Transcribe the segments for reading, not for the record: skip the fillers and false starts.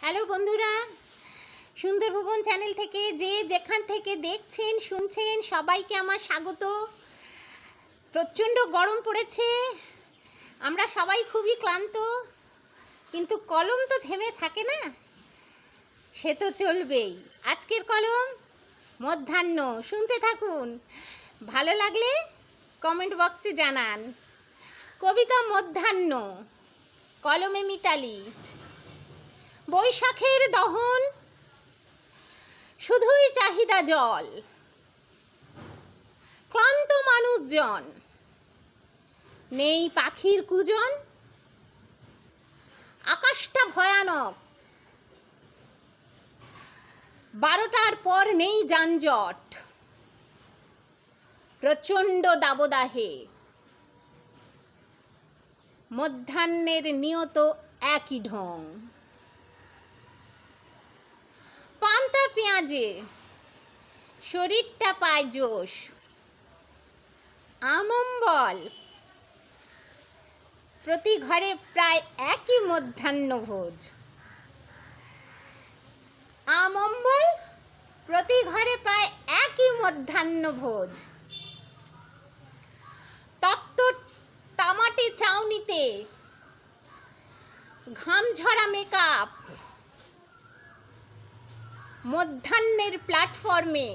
Hello বন্ধুরা, সুন্দর ভুবন channel থেকে যে যেখান থেকে দেখছেন শুনছেন সবাইকে আমার স্বাগত। প্রচণ্ড গরম পড়েছে, আমরা সবাই খুবই ক্লান্ত, কিন্তু কলম তো থেমে থাকে না, সে তো চলবেই। আজকের কলম মধ্যাহ্ন, শুনতে থাকুন, ভালো লাগলে কমেন্ট বক্সে জানান। কবিতা মধ্যাহ্ন, কলমে মিতালি। বৈশাখের দহন, শুধুই চাহিদা জল, ক্লান্ত মানুষজন, নেই পাখির কুজন, আকাশটা ভয়ানক, 12টার পর নেই যানজট, প্রচণ্ড দাবদাহে, মধ্যাহ্নের নিয়ত একই ঢং। পান্তা পেঁয়াজে শরীরটা পায় জোশ, আমম্বল, প্রতি ঘরে প্রায় একই মধ্যাহ্নভোজ। আমম্বল, প্রতি ঘরে প্রায় একই মধ্যাহ্নভোজ। তপ্ত তামাটে চাউনিতে ঘামঝরা মেকআপ, মধ্যাহ্নের প্ল্যাটফর্মে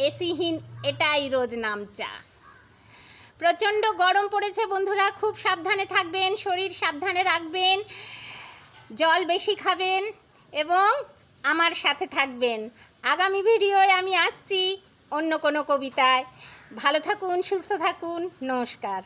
এসিহীন এটাই রোজ নামচা। প্রচণ্ড গরম পড়েছে বন্ধুরা, খুব সাবধানে থাকবেন, শরীর সাবধানে রাখবেন, জল বেশি খাবেন এবং আমার সাথে থাকবেন। আগামী ভিডিওয় আমি আসছি অন্য কোনো কবিতায়। ভালো থাকুন, সুস্থ থাকুন, নমস্কার।